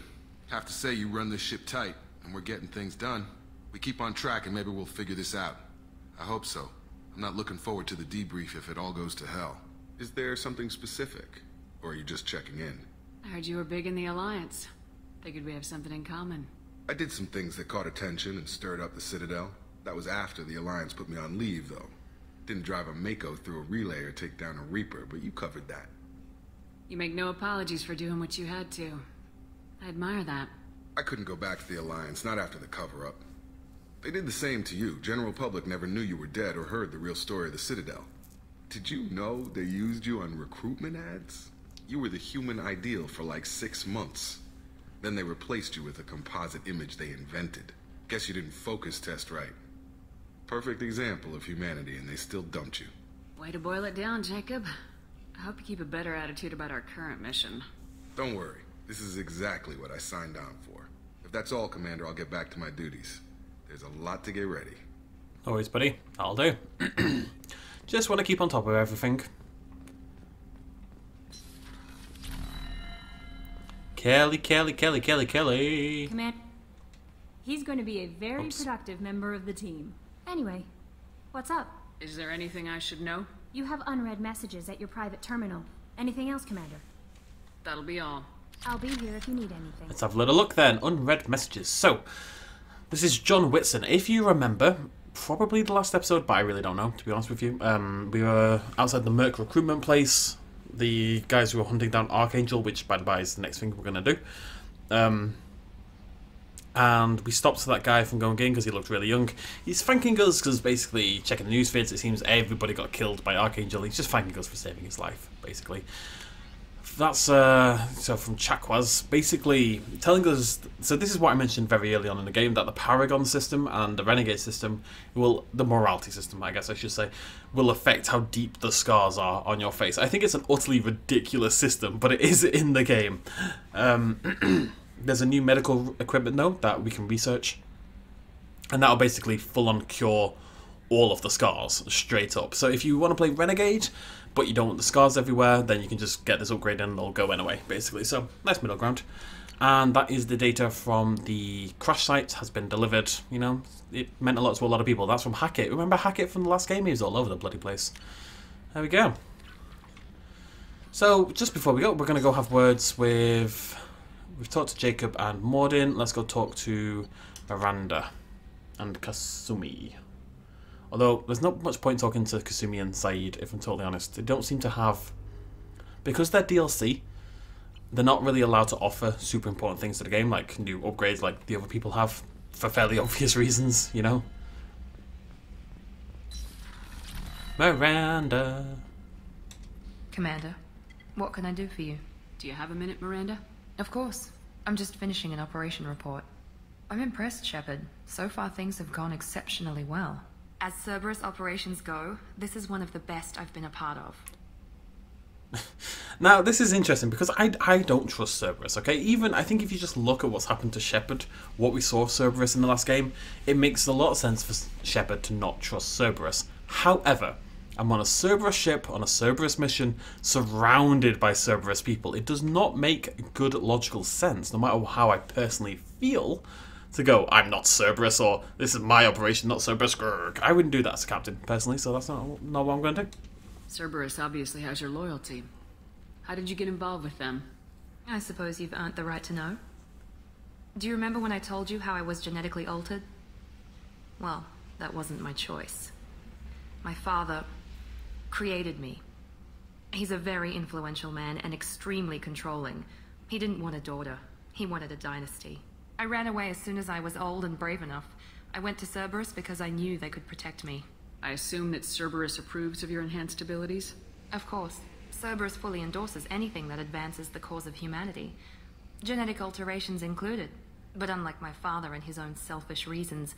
Have to say you run this ship tight, and we're getting things done. We keep on track and maybe we'll figure this out. I hope so. I'm not looking forward to the debrief if it all goes to hell. Is there something specific? Or are you just checking in? I heard you were big in the Alliance. Figured we have something in common. I did some things that caught attention and stirred up the Citadel. That was after the Alliance put me on leave, though. Didn't drive a Mako through a relay or take down a Reaper, but you covered that. You make no apologies for doing what you had to. I admire that. I couldn't go back to the Alliance, not after the cover-up. They did the same to you. General public never knew you were dead or heard the real story of the Citadel. Did you know they used you on recruitment ads? You were the human ideal for like 6 months. Then they replaced you with a composite image they invented. Guess you didn't focus test right. Perfect example of humanity, and they still dumped you. Way to boil it down, Jacob. I hope you keep a better attitude about our current mission. Don't worry. This is exactly what I signed on for. If that's all, Commander, I'll get back to my duties. There's a lot to get ready. No worries, buddy. That'll do. Just want to keep on top of everything. Kelly. Command, he's going to be a very productive member of the team. Anyway, what's up? Is there anything I should know? You have unread messages at your private terminal. Anything else, Commander? That'll be all. I'll be here if you need anything. Let's have a little look then. Unread messages. So, this is John Whitson. If you remember, probably the last episode, but I really don't know, to be honest with you. We were outside the Merc recruitment place. The guys who were hunting down Archangel, which, by the by, is the next thing we're going to do. And we stopped that guy from going in because he looked really young. He's thanking us because basically, checking the news feeds, it seems everybody got killed by Archangel. He's just thanking us for saving his life, basically. That's, so from Chakwas, basically telling us, so this is what I mentioned very early on in the game, that the Paragon system and the Renegade system will, the morality system, I guess I should say, will affect how deep the scars are on your face. I think it's an utterly ridiculous system, but it is in the game. There's a new medical equipment, though, that we can research, and that'll basically full-on cure all of the scars, straight up. So if you want to play Renegade, but you don't want the scars everywhere, then you can just get this upgrade and they'll go anyway, basically. So, nice middle ground. And that is the data from the crash site has been delivered. You know, it meant a lot to a lot of people. That's from Hackett. Remember Hackett from the last game? He was all over the bloody place. There we go. So, just before we go, we're going to go have words with... We've talked to Jacob and Mordin. Let's go talk to Miranda and Kasumi. Although, there's not much point talking to Kasumi and Saeed, if I'm totally honest. They don't seem to have... Because they're DLC, they're not really allowed to offer super important things to the game, like new upgrades like the other people have, for fairly obvious reasons, you know? Miranda. Commander, what can I do for you? Do you have a minute, Miranda? Of course. I'm just finishing an operation report. I'm impressed, Shephard. So far things have gone exceptionally well. As Cerberus operations go, this is one of the best I've been a part of. Now, this is interesting because I don't trust Cerberus, okay? Even, I think if you just look at what's happened to Shephard, what we saw of Cerberus in the last game, it makes a lot of sense for Shephard to not trust Cerberus. However, I'm on a Cerberus ship, on a Cerberus mission, surrounded by Cerberus people. It does not make good logical sense, no matter how I personally feel, to go, I'm not Cerberus, or this is my operation, not Cerberus. Grr. I wouldn't do that as a captain, personally, so that's not what I'm going to do. Cerberus obviously has your loyalty. How did you get involved with them? I suppose you've earned the right to know. Do you remember when I told you how I was genetically altered? Well, that wasn't my choice. My father created me. He's a very influential man and extremely controlling. He didn't want a daughter. He wanted a dynasty. I ran away as soon as I was old and brave enough. I went to Cerberus because I knew they could protect me. I assume that Cerberus approves of your enhanced abilities? Of course. Cerberus fully endorses anything that advances the cause of humanity. Genetic alterations included. But unlike my father and his own selfish reasons,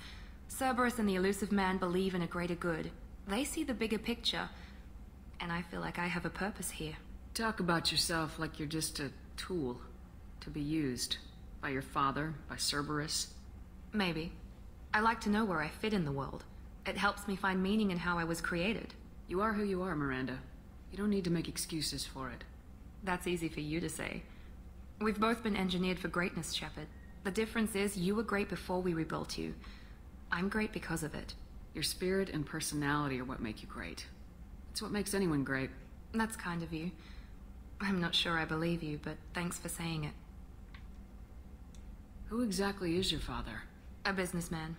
Cerberus and the elusive man believe in a greater good. They see the bigger picture, and I feel like I have a purpose here. Talk about yourself like you're just a tool to be used by your father, by Cerberus. Maybe. I like to know where I fit in the world. It helps me find meaning in how I was created. You are who you are, Miranda. You don't need to make excuses for it. That's easy for you to say. We've both been engineered for greatness, Shephard. The difference is you were great before we rebuilt you. I'm great because of it. Your spirit and personality are what make you great. It's what makes anyone great. That's kind of you. I'm not sure I believe you, but thanks for saying it. Who exactly is your father? A businessman,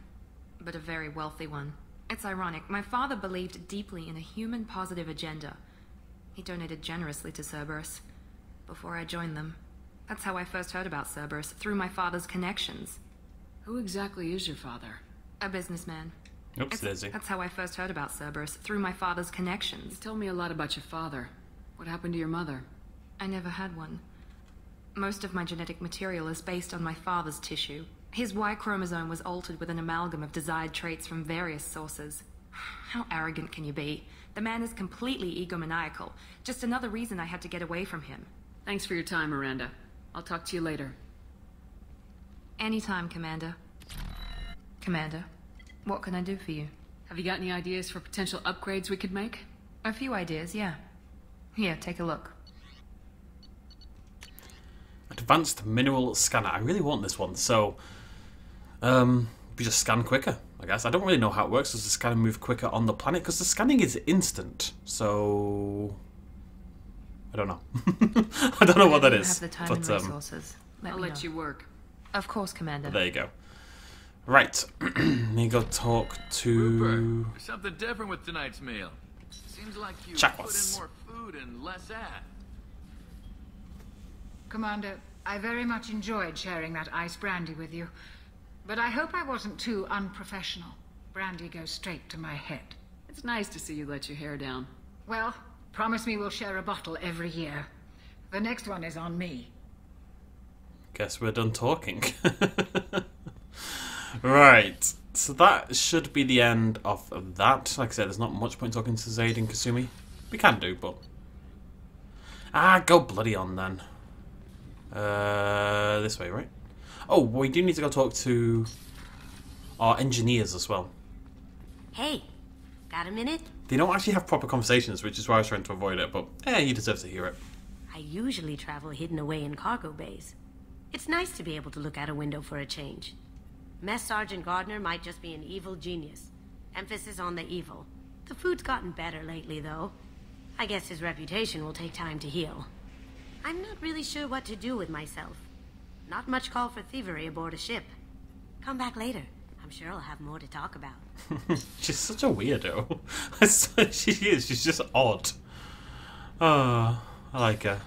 but a very wealthy one. It's ironic. My father believed deeply in a human-positive agenda. He donated generously to Cerberus before I joined them. That's how I first heard about Cerberus, through my father's connections. Who exactly is your father? A businessman. Oops, Daisy. That's how I first heard about Cerberus, through my father's connections. You told me a lot about your father. What happened to your mother? I never had one. Most of my genetic material is based on my father's tissue. His Y chromosome was altered with an amalgam of desired traits from various sources. How arrogant can you be? The man is completely egomaniacal. Just another reason I had to get away from him. Thanks for your time, Miranda. I'll talk to you later. Anytime, Commander. Commander, what can I do for you? Have you got any ideas for potential upgrades we could make? A few ideas, yeah. Here, take a look. Advanced mineral scanner. I really want this one, so we just scan quicker, I guess. I don't really know how it works. Does the scanner move quicker on the planet? Because the scanning is instant, so I don't know. I don't know what that is. Have the time and resources. I'll let you work. Of course, Commander. There you go. Right, you go talk to Rupert, there's something different with tonight's meal. Seems like you put in more food and less ad. Commander, I very much enjoyed sharing that ice brandy with you. But I hope I wasn't too unprofessional. Brandy goes straight to my head. It's nice to see you let your hair down. Well, promise me we'll share a bottle every year. The next one is on me. Guess we're done talking. Right, so that should be the end of that. Like I said, there's not much point talking to Zaid and Kasumi. We can do, but... go bloody on then. This way, right? Oh, we do need to go talk to our engineers as well. Hey, got a minute? They don't actually have proper conversations, which is why I was trying to avoid it, but you deserve to hear it. I usually travel hidden away in cargo bays. It's nice to be able to look out a window for a change. Mess Sergeant Gardner might just be an evil genius. Emphasis on the evil. The food's gotten better lately, though. I guess his reputation will take time to heal. I'm not really sure what to do with myself. Not much call for thievery aboard a ship. Come back later. I'm sure I'll have more to talk about. She's such a weirdo. She is. She's just odd. Oh, I like her.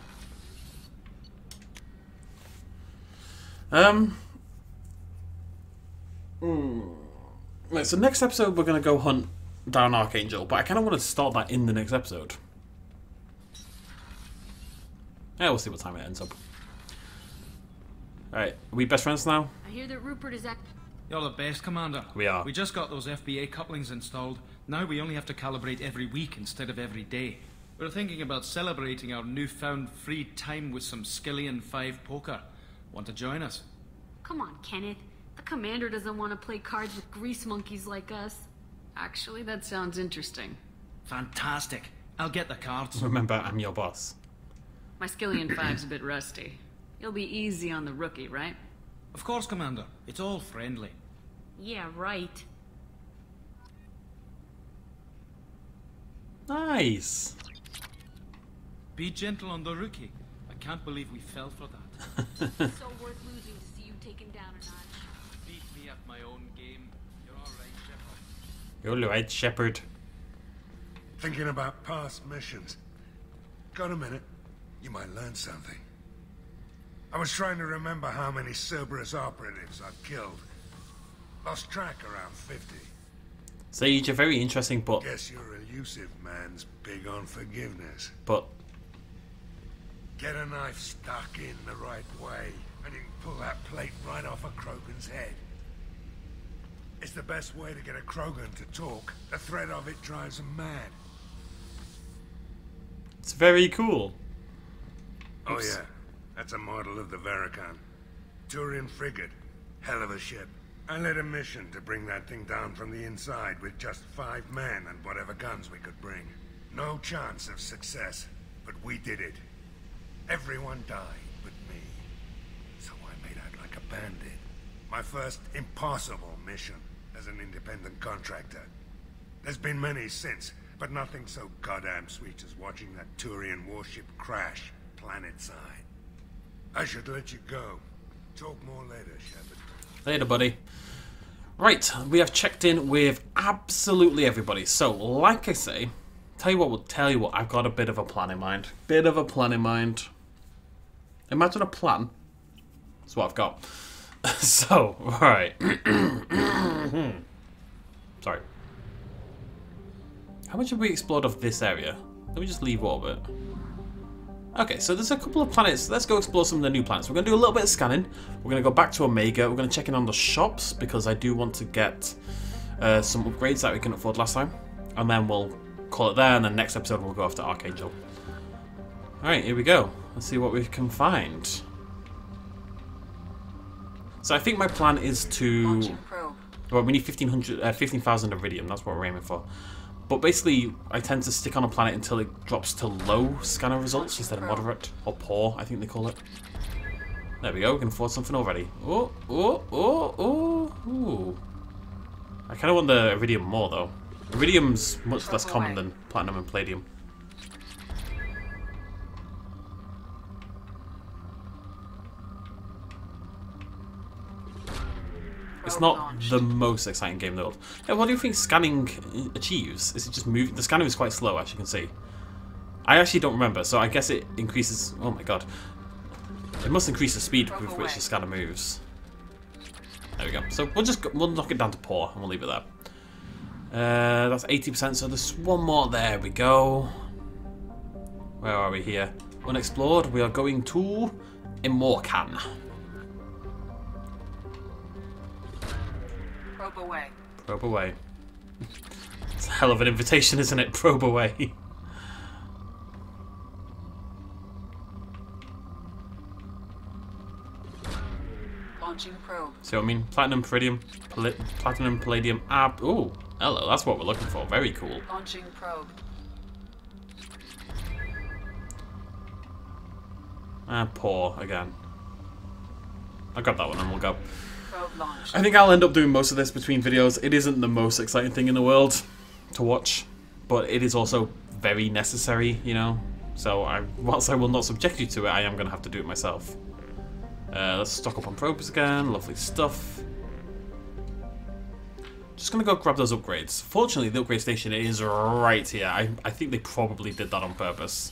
Right, so next episode we're going to go hunt down Archangel, but I kind of want to start that in the next episode. Yeah, we'll see what time it ends up. Alright, are we best friends now? I hear that Rupert is at... You're the best, Commander. We are. We just got those FBA couplings installed. Now we only have to calibrate every week instead of every day. We're thinking about celebrating our newfound free time with some Skillian 5 poker. Want to join us? Come on, Kenneth. The commander doesn't want to play cards with grease monkeys like us. Actually, that sounds interesting. Fantastic. I'll get the cards. Remember, I'm your boss. My Skillian 5's a bit rusty. You'll be easy on the rookie, right? Of course, Commander. It's all friendly. Yeah, right. Nice. Be gentle on the rookie. I can't believe we fell for that. It's so worth losing to see you taken down a notch. Beat me at my own game. You're all right, Shephard. You're all right, Shephard. Thinking about past missions. Got a minute? You might learn something. I was trying to remember how many Cerberus operatives I've killed. Lost track around 50. Sage, you're very interesting, but... Guess your elusive man's big on forgiveness. But... Get a knife stuck in the right way, and you can pull that plate right off a Krogan's head. It's the best way to get a Krogan to talk. The threat of it drives him mad. It's very cool. Oh yeah, that's a model of the Vagrant. Turian frigate. Hell of a ship. I led a mission to bring that thing down from the inside with just 5 men and whatever guns we could bring. No chance of success, but we did it. Everyone died but me. So I made out like a bandit. My first impossible mission as an independent contractor. There's been many since, but nothing so goddamn sweet as watching that Turian warship crash planet-side. I should let you go. Talk more later, Shephard. Later, buddy. Right, we have checked in with absolutely everybody. So, like I say, tell you what, I've got a bit of a plan in mind. Imagine a plan. That's what I've got. So, alright. Sorry. How much have we explored of this area? Let me just leave orbit. Okay, so there's a couple of planets. Let's go explore some of the new planets. We're going to do a little bit of scanning. We're going to go back to Omega. We're going to check in on the shops because I do want to get some upgrades that we couldn't afford last time. And then we'll call it there, and then next episode we'll go after Archangel. Alright, here we go. Let's see what we can find. So I think my plan is to... Well, we need 15,000 iridium. That's what we're aiming for. But basically, I tend to stick on a planet until it drops to low scanner results instead of moderate, or poor, I think they call it. There we go, we can afford something already. Oh, oh, oh, oh, ooh. I kind of want the iridium more, though. Iridium's much less common than platinum and palladium. It's not the most exciting game in the world. Yeah, what do you think scanning achieves? Is it just moving? The scanning is quite slow, as you can see. I actually don't remember, so I guess it increases... Oh my god. It must increase the speed with which the scanner moves. There we go. So we'll knock it down to poor, and we'll leave it there. That's 80%, so there's one more. There we go. Where are we here? Unexplored. We are going to Imorcan. Probe away. Probe away. It's a hell of an invitation, isn't it? Probe away. Launching probe. See what I mean? Platinum, Palladium, Platinum, Palladium, ooh, hello, that's what we're looking for. Very cool. Launching probe. Poor again. I'll grab that one and we'll go. I think I'll end up doing most of this between videos. It isn't the most exciting thing in the world to watch, but it is also very necessary, you know. So whilst I will not subject you to it, I am going to have to do it myself. Let's stock up on probes again. Lovely stuff. Just going to go grab those upgrades. Fortunately, the upgrade station is right here. I think they probably did that on purpose.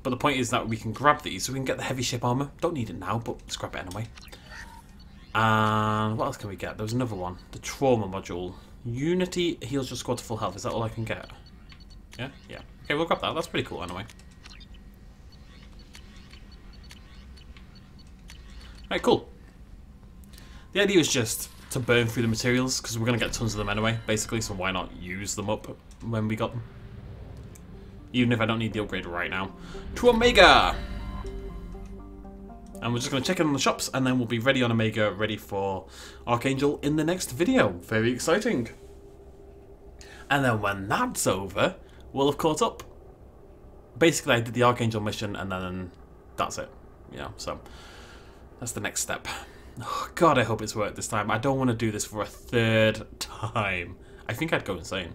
But the point is that we can grab these so we can get the heavy ship armor. Don't need it now, but let's grab it anyway. And what else can we get? There's another one. The trauma module. Unity heals your squad to full health. Is that all I can get? Yeah? Yeah. Okay, we'll grab that. That's pretty cool anyway. Alright, cool. The idea is just to burn through the materials, because we're going to get tons of them anyway, basically, so why not use them up when we got them? Even if I don't need the upgrade right now. To Omega! And we're just going to check in on the shops, and then we'll be ready on Omega, ready for Archangel in the next video. Very exciting. And then when that's over, we'll have caught up. Basically, I did the Archangel mission, and then that's it. You know, so that's the next step. Oh, God, I hope it's worked this time. I don't want to do this for a third time. I think I'd go insane.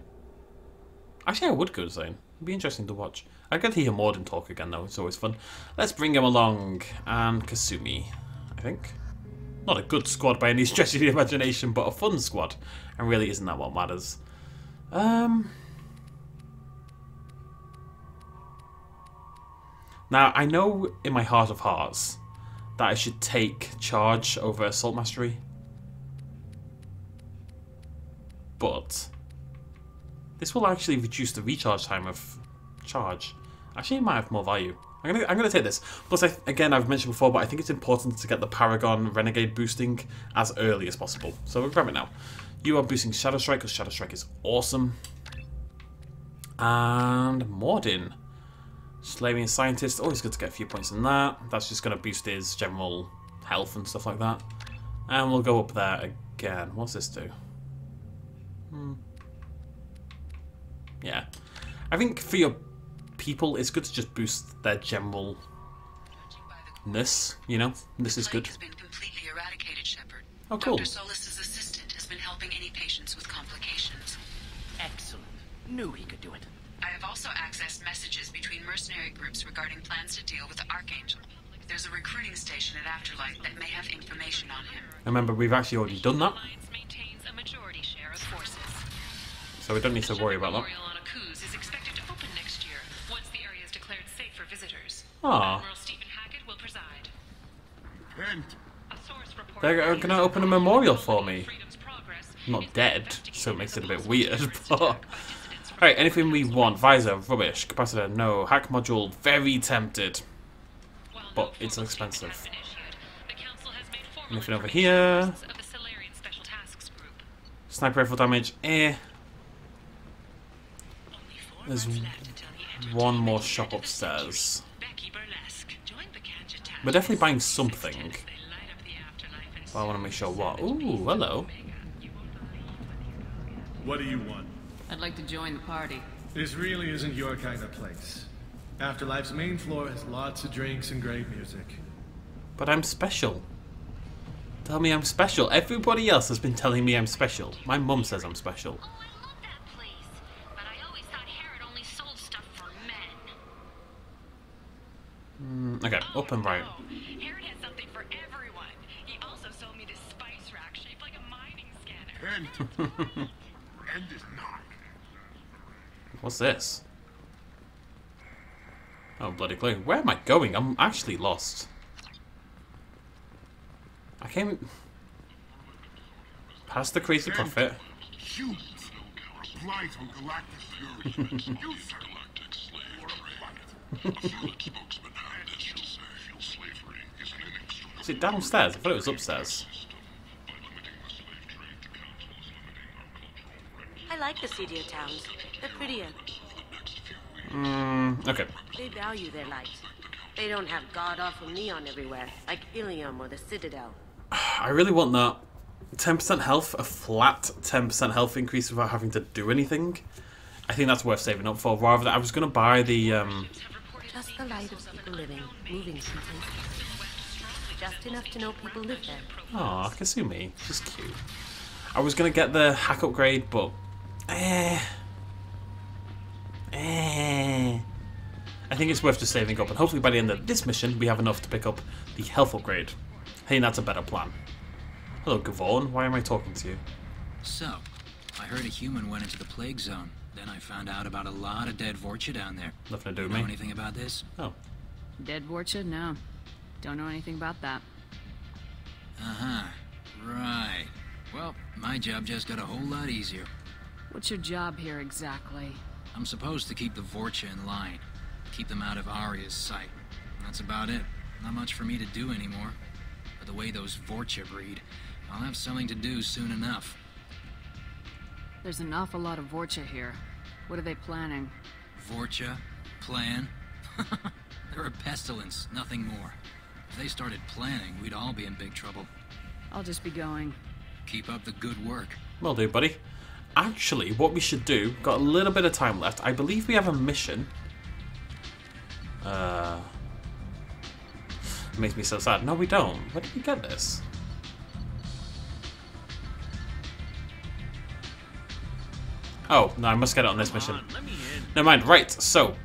Actually, I would go insane. It'd be interesting to watch. I'd get to hear Morden talk again, though. It's always fun. Let's bring him along. And Kasumi, I think. Not a good squad by any stretch of the imagination, but a fun squad. And really, isn't that what matters? Now, I know in my heart of hearts that I should take charge over Assault Mastery. But this will actually reduce the recharge time of charge. Actually, it might have more value. I'm gonna take this. Plus, again, I've mentioned before, but I think it's important to get the Paragon Renegade boosting as early as possible. So we'll grab it now. You are boosting Shadow Strike, because Shadow Strike is awesome. And Morden. Slaving Scientist, always good to get a few points in that. That's just going to boost his general health and stuff like that. And we'll go up there again. What's this do? Yeah. I think for your people, it's good to just boost their generalness, you know? This is good. Has been completely eradicated, Shephard. Oh, cool. Dr. Solis's assistant has been helping any patients with complications. Excellent. Knew he could do it. I have also accessed messages between mercenary groups regarding plans to deal with the Archangel. There's a recruiting station at Afterlife that may have information on him. Remember, we've actually already done that. So we don't need to worry about that. Ah. They're going to open a memorial for me. I'm not dead, so it makes it a bit weird, but... Alright, anything we want. Visor, rubbish. Capacitor, no. Hack module, very tempted. But it's expensive. Anything over here? Sniper rifle damage, eh. There's one more shop upstairs. We're definitely buying something. But I want to make sure what. Ooh, hello. What do you want? I'd like to join the party. This really isn't your kind of place. Afterlife's main floor has lots of drinks and great music. But I'm special. Tell me I'm special. Everybody else has been telling me I'm special. My mum says I'm special. Okay, up and right. Herod had something for everyone. He also sold me this spice rack shaped like a mining scanner. And is not. What's this? Oh, bloody clue. Where am I going? I'm actually lost. I came past the crazy prophet. Shoot! Reply to galactic fury. Use galactic slave trade. Is it downstairs? I thought it was upstairs. I like the seedier towns. They're prettier. Okay. They value their light. They don't have god-awful neon everywhere, like Ilium or the Citadel. I really want that. 10% health, a flat 10% health increase without having to do anything. I think that's worth saving up for. Rather than I was going to buy the Just the light of people living, moving someplace. just enough to know people live there. Aw, Kasumi. She's cute. I was going to get the hack upgrade, but... I think it's worth just saving up, and hopefully by the end of this mission, we have enough to pick up the health upgrade. I think that's a better plan. Hello, Gavon. Why am I talking to you? So, I heard a human went into the plague zone. Then I found out about a lot of dead Vorcha down there. Nothing to do with me. me. Know anything about this? Oh. Dead Vorcha? No. Don't know anything about that. Uh-huh. Right. Well, my job just got a whole lot easier. What's your job here exactly? I'm supposed to keep the Vorcha in line. Keep them out of Arya's sight. That's about it. Not much for me to do anymore. But the way those Vorcha breed, I'll have something to do soon enough. There's an awful lot of Vorcha here. What are they planning? Vorcha? Plan? They're a pestilence, nothing more. If they started planning, we'd all be in big trouble. I'll just be going. Keep up the good work. Will do, buddy. Actually, what we should do, got a little bit of time left. I believe we have a mission. It makes me so sad. No, we don't. Where did we get this? Oh, no, I must get it on this mission. Never mind. Right, so.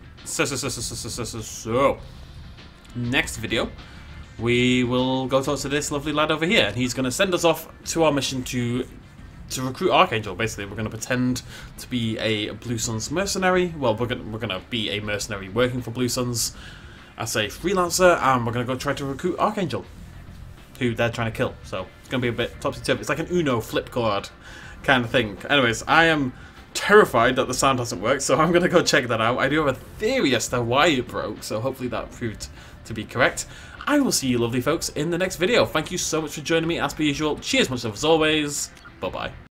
Next video, we will go talk to this lovely lad over here. And he's going to send us off to our mission to recruit Archangel. Basically, we're going to pretend to be a Blue Suns mercenary. Well, we're going to be a mercenary working for Blue Suns as a freelancer, and we're going to go try to recruit Archangel, who they're trying to kill. So it's going to be a bit topsy-turvy. It's like an Uno flip card kind of thing. Anyways, I am terrified that the sound hasn't worked, so I'm going to go check that out. I do have a theory as to why it broke, so hopefully that proved to be correct. I will see you lovely folks in the next video. Thank you so much for joining me as per usual. Cheers much love as always. Bye-bye.